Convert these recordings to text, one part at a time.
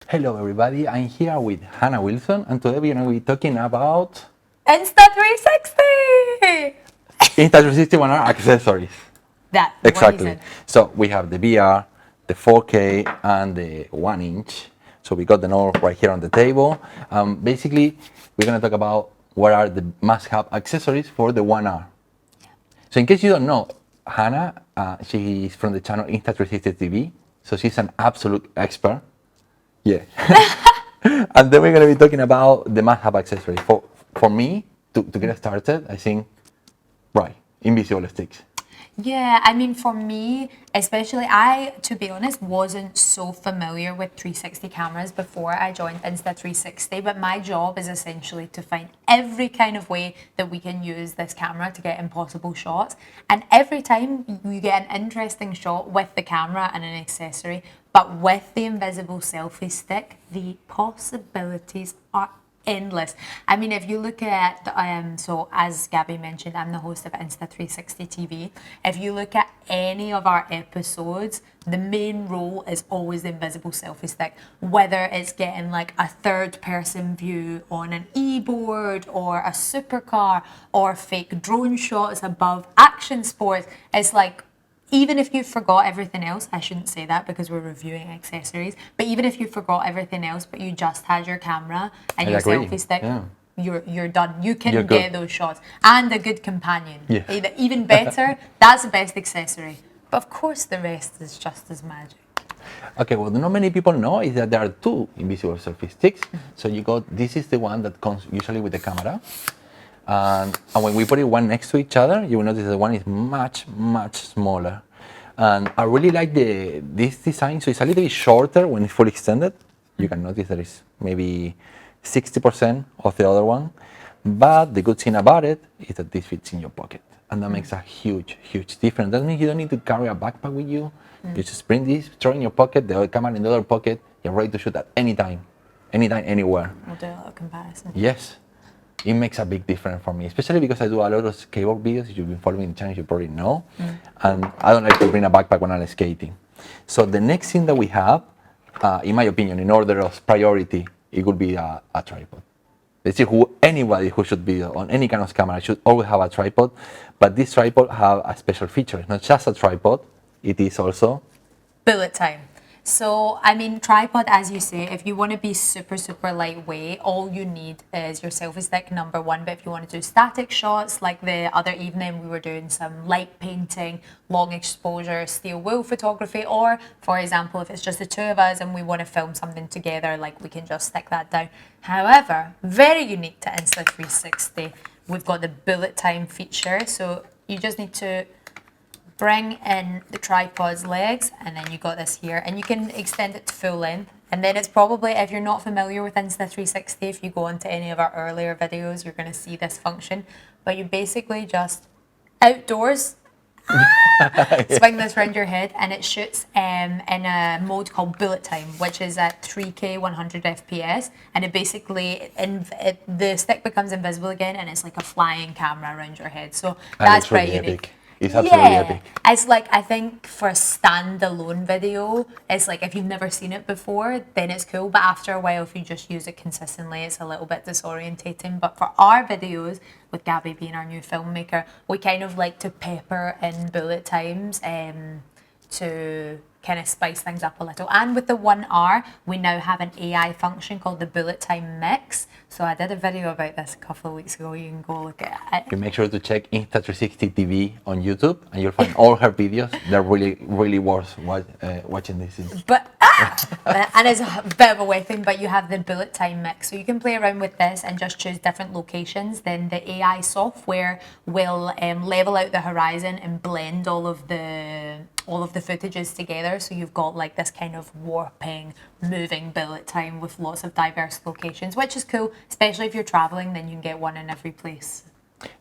Hello everybody, I'm here with Hannah Wilson and today we're going to be talking about Insta360! Insta360 ONE R accessories. That, what he Exactly. said. So we have the VR, the 4K and the 1 inch. So we got them all right here on the table. Basically, we're going to talk about what are the must-have accessories for the 1R. So in case you don't know, Hannah, she is from the channel Insta360 TV. So she's an absolute expert. Yeah. And then we're going to be talking about the must-have accessories. For me, to get started, I think, right, invisible sticks. Yeah, I mean, for me, especially, I, to be honest, wasn't so familiar with 360 cameras before I joined Insta360, but my job is essentially to find every kind of way that we can use this camera to get impossible shots. And every time you get an interesting shot with the camera and an accessory, but with the invisible selfie stick, the possibilities are endless. I mean, if you look at, so as Gabby mentioned, I'm the host of Insta360 TV. If you look at any of our episodes, the main role is always the invisible selfie stick, whether it's getting like a third person view on an e-board or a supercar or fake drone shots above action sports. It's like, even if you forgot everything else, I shouldn't say that because we're reviewing accessories, but even if you forgot everything else, but you just had your camera and I your agree. selfie stick, Yeah. you're done. You can You're get good. those shots. And a good companion. Yeah. Even better, that's the best accessory. But of course the rest is just as magic. Okay, what not many people know is that there are two invisible selfie sticks. So you got, this is the one that comes usually with the camera. And when we put it one next to each other, you will notice that one is much, much smaller. And I really like this design. So it's a little bit shorter when it's fully extended. You can notice that it's maybe 60% of the other one. But the good thing about it is that this fits in your pocket. And that makes a huge, huge difference. That means you don't need to carry a backpack with you. You just bring this, throw it in your pocket, the other camera in the other pocket. You're ready to shoot at any time, anywhere. We'll do a little comparison. Yes, it makes a big difference for me, especially because I do a lot of skateboard videos. If you've been following the channel, you probably know. And I don't like to bring a backpack when I'm skating. So the next thing that we have, in my opinion, in order of priority, it would be a tripod. Let's see, anybody who should be on any kind of camera should always have a tripod. But this tripod have a special feature. It's not just a tripod, it is also Bullet time. So, I mean, tripod, as you say, if you want to be super, super lightweight, all you need is your selfie stick, number one. But if you want to do static shots, like the other evening, we were doing some light painting, long exposure, steel wool photography, or, for example, if it's just the two of us and we want to film something together, like we can just stick that down. However, very unique to Insta360, we've got the bullet time feature. So you just need to bring in the tripod's legs, and then you got this here, and you can extend it to full length. And then it's probably, if you're not familiar with Insta360, if you go onto any of our earlier videos, you're going to see this function. But you basically just outdoors swing this around your head, and it shoots in a mode called bullet time, which is at 3K 100 FPS, and it basically the stick becomes invisible again, and it's like a flying camera around your head. So that's it's really pretty unique. epic. It's absolutely Yeah, epic. it's like, I think for a standalone video, it's like if you've never seen it before, then it's cool. But after a while, if you just use it consistently, it's a little bit disorientating. But for our videos, with Gabby being our new filmmaker, we kind of like to pepper in bullet times to kind of spice things up a little. And with the 1R, we now have an AI function called the bullet time mix. So I did a video about this a couple of weeks ago. You can go look at it. You make sure to check Insta360 TV on YouTube, and you'll find all her videos. They're really, really worth watching this. But and it's a bit of a weapon, but you have the bullet time mix, so you can play around with this and just choose different locations. Then the AI software will level out the horizon and blend all of the footages together, so you've got like this kind of warping, moving bullet time with lots of diverse locations, which is cool, especially if you're traveling. Then you can get one in every place.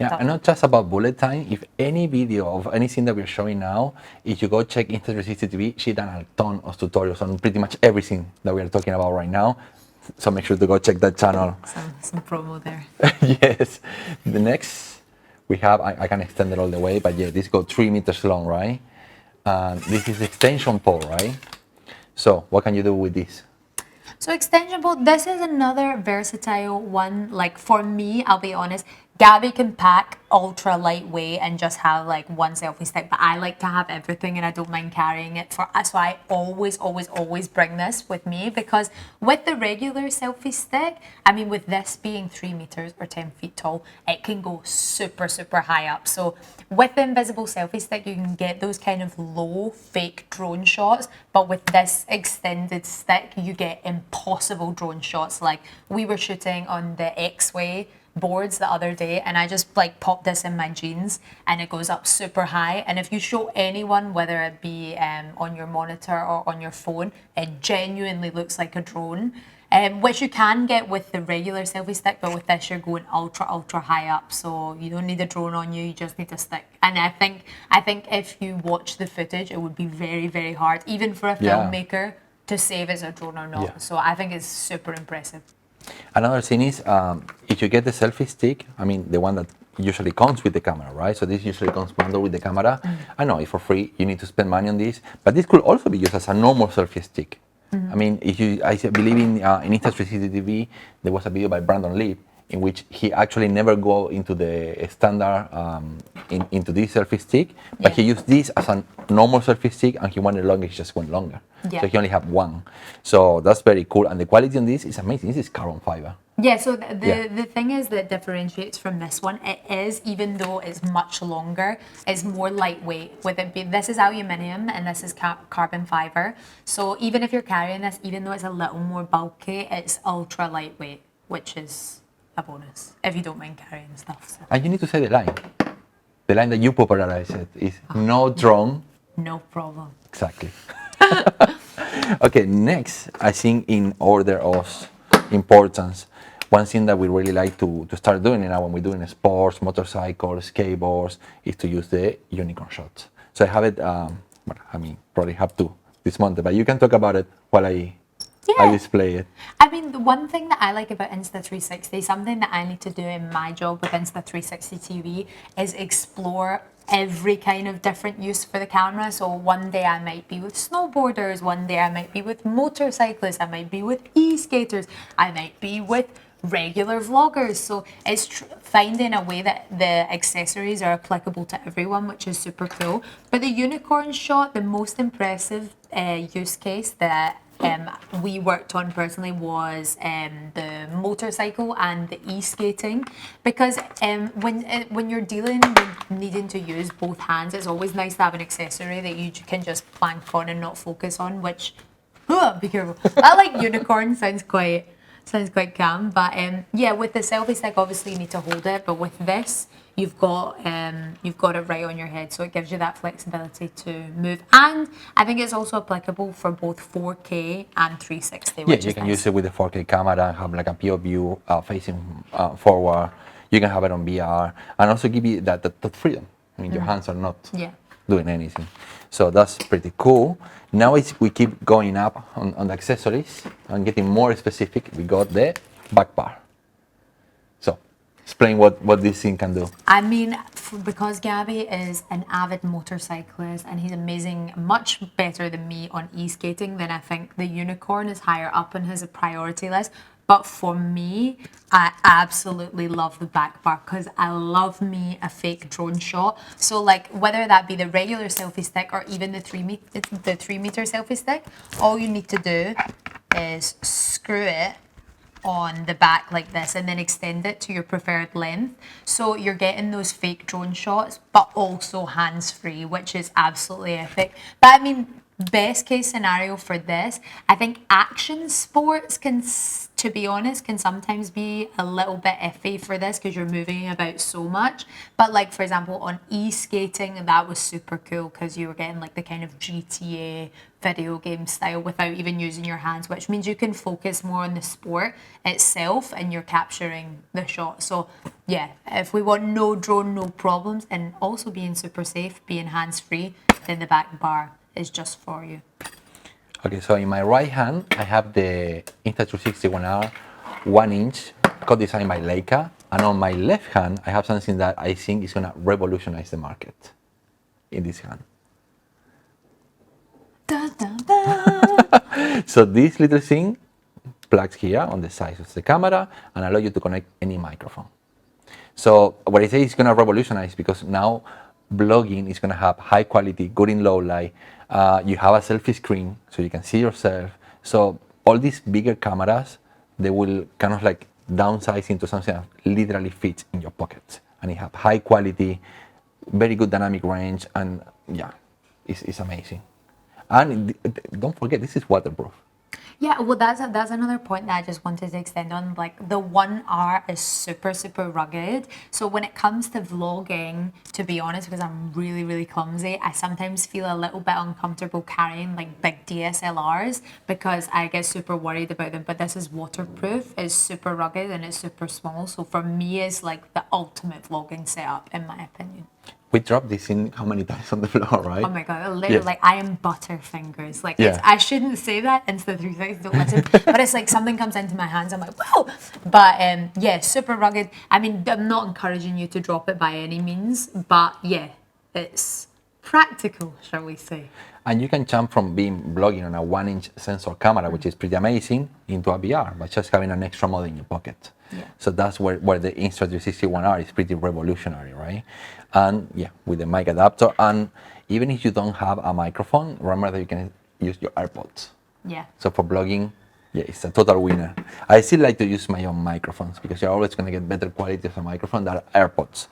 Yeah, and not just about bullet time. If any video of anything that we're showing now, if you go check Insta360 TV, she done a ton of tutorials on pretty much everything that we are talking about right now. So make sure to go check that channel. Some promo there. Yes. The next we have, I can extend it all the way, but yeah, this goes 3 meters long, right? This is extension pole, right? So what can you do with this? So extensionable, this is another versatile one. Like for me, I'll be honest, Gabby can pack ultra lightweight and just have like one selfie stick, but I like to have everything and I don't mind carrying it for us. So I always bring this with me because with the regular selfie stick, I mean, with this being 3 meters or 10 feet tall, it can go super high up. So with the invisible selfie stick, you can get those kind of low fake drone shots, but with this extended stick, you get impossible drone shots. Like we were shooting on the X-Way boards the other day and I just like popped this in my jeans and it goes up super high, and if you show anyone, whether it be on your monitor or on your phone, it genuinely looks like a drone, which you can get with the regular selfie stick, but with this you're going ultra high up, so you don't need a drone on you, you just need a stick. And I think if you watch the footage, it would be very hard even for a filmmaker to say if it's a drone or not. So I think it's super impressive. Another thing is, if you get the selfie stick, I mean, the one that usually comes with the camera, right? So this usually comes bundled with the camera. I know if for free, you need to spend money on this, but this could also be used as a normal selfie stick. I mean, I believe in Insta360 TV, there was a video by Brandon Lee in which he actually never go into the standard into this selfie stick, but he used this as a normal selfie stick, and he wanted longer, he just went longer. So he only had one. So that's very cool, and the quality on this is amazing. This is carbon fiber. Yeah, so the thing is that differentiates from this one, it is, even though it's much longer, it's more lightweight. With it being, this is aluminium and this is carbon fiber. So even if you're carrying this, even though it's a little more bulky, it's ultra lightweight, which is a bonus if you don't mind carrying stuff. So. And you need to say the line. The line that you popularized is no drone. No problem. Exactly. Okay, next, I think in order of importance, one thing that we really like to start doing now when we're doing sports, motorcycles, skateboards, is to use the unicorn shots. So I have it, well, I mean, probably have to this month, but you can talk about it while I display it. I mean, the one thing that I like about Insta360, something that I need to do in my job with Insta360 TV, is explore every kind of different use for the camera. So one day I might be with snowboarders, one day I might be with motorcyclists, I might be with e-skaters, I might be with regular vloggers. So it's finding a way that the accessories are applicable to everyone, which is super cool. But the unicorn shot, the most impressive use case that we worked on personally was the motorcycle and the e-skating, because when you're dealing with needing to use both hands, it's always nice to have an accessory that you can just plank on and not focus on, which be careful. That like unicorn sounds quite calm, but yeah, with the selfie stick obviously you need to hold it, but with this you've got it right on your head, so it gives you that flexibility to move. And I think it's also applicable for both 4K and 360. Yeah, you can use it with the 4K camera and have like a POV view facing forward. You can have it on VR and also give you that freedom. I mean, your hands are not doing anything. So that's pretty cool. Now we keep going up on the accessories and getting more specific. We got the back bar. So explain what this thing can do. I mean, because Gabby is an avid motorcyclist and he's amazing, much better than me on e-skating, then I think the unicorn is higher up on his priority list. But for me, I absolutely love the back bar because I love me a fake drone shot. So like whether that be the regular selfie stick or even the 3 meter selfie stick, all you need to do is screw it on the back like this and then extend it to your preferred length. So you're getting those fake drone shots, but also hands-free, which is absolutely epic. But I mean, best case scenario for this, I think action sports can, to be honest, can sometimes be a little bit iffy for this because you're moving about so much. But like, for example, on e-skating, that was super cool because you were getting like the kind of GTA video game style without even using your hands, which means you can focus more on the sport itself and you're capturing the shot. So yeah, if we want no drone, no problems, and also being super safe, being hands-free, then the back bar is just for you. Okay, so in my right hand, I have the Insta360 ONE R 1 inch, co-designed by Leica. And on my left hand, I have something that I think is gonna revolutionize the market in this hand. Da, da, da. So this little thing plugs here on the sides of the camera and allow you to connect any microphone. So what I say is going to revolutionize, because now vlogging is going to have high quality, good in low light. You have a selfie screen so you can see yourself. So all these bigger cameras, they will kind of like downsize into something that literally fits in your pocket, and you have high quality, very good dynamic range, and yeah, it's amazing. And don't forget, this is waterproof. Yeah, well, that's another point that I just wanted to extend on. Like, the One R is super, super rugged. So when it comes to vlogging, to be honest, because I'm really, really clumsy, I sometimes feel a little bit uncomfortable carrying like big DSLRs because I get super worried about them. But this is waterproof, it's super rugged, and it's super small. So for me, it's like the ultimate vlogging setup, in my opinion. We dropped this in how many times on the floor, right? Oh my god, literally, like, I am butterfingers. Like, Yeah. I shouldn't say that, Insta360, don't listen. But it's like something comes into my hands, I'm like, whoa! But yeah, super rugged. I mean, I'm not encouraging you to drop it by any means, but yeah, it's practical, shall we say. And you can jump from being vlogging on a 1-inch sensor camera, which is pretty amazing, into a VR by just having an extra mod in your pocket. Yeah. So that's where the Insta360 ONE R is pretty revolutionary, right? And yeah, with the mic adapter. And even if you don't have a microphone, remember that you can use your AirPods. Yeah. So for vlogging, yeah, it's a total winner. I still like to use my own microphones because you're always going to get better quality of a microphone than AirPods.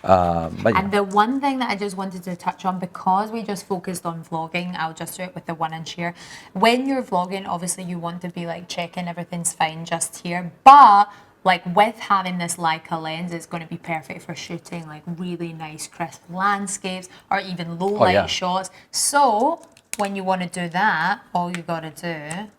But yeah. And the one thing that I just wanted to touch on, because we just focused on vlogging, I'll just do it with the 1-inch here. When you're vlogging, obviously you want to be like checking everything's fine just here, but like with having this Leica lens, it's going to be perfect for shooting like really nice crisp landscapes or even low light shots. So when you want to do that, all you got to do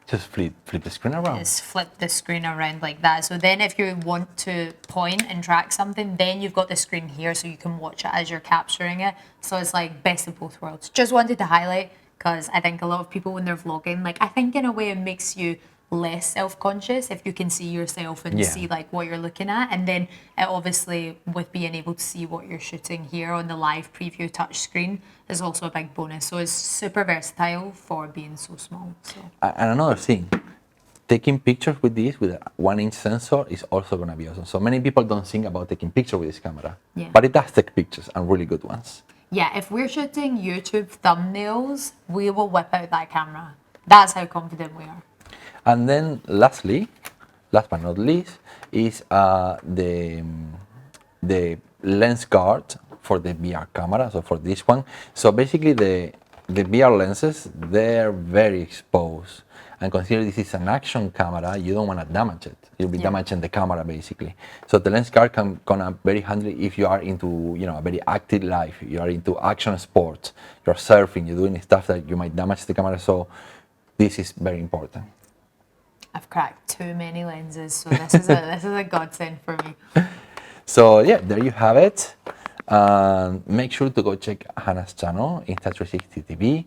just flip the screen around. is flip the screen around like that. So then if you want to point and track something, then you've got the screen here so you can watch it as you're capturing it. So it's like best of both worlds. Just wanted to highlight, because I think a lot of people when they're vlogging, like, I think in a way it makes you less self-conscious if you can see yourself and see like what you're looking at. And then obviously with being able to see what you're shooting here on the live preview touch screen is also a big bonus. So it's super versatile for being so small. So. And another thing, taking pictures with this, with a 1-inch sensor, is also going to be awesome. So many people don't think about taking pictures with this camera, but it does take pictures, and really good ones. Yeah, if we're shooting YouTube thumbnails, we will whip out that camera. That's how confident we are. And then lastly, last but not least, is the lens guard for the VR camera, so for this one. So basically the VR lenses, they're very exposed. And consider this is an action camera, you don't want to damage it. You'll be damaging the camera basically. So the lens guard can come up very handy if you are into, you know, a very active life, you are into action sports, you're surfing, you're doing stuff that you might damage the camera. So this is very important. I've cracked too many lenses, so this is a godsend for me. So yeah, there you have it. Make sure to go check Hannah's channel, Insta360 TV.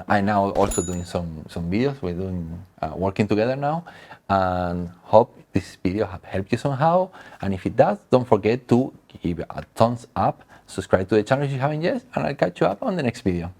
I'm now also doing some videos. We're doing working together now, and hope this video have helped you somehow. And if it does, don't forget to give it a thumbs up, subscribe to the channel if you haven't yet, and I'll catch you up on the next video.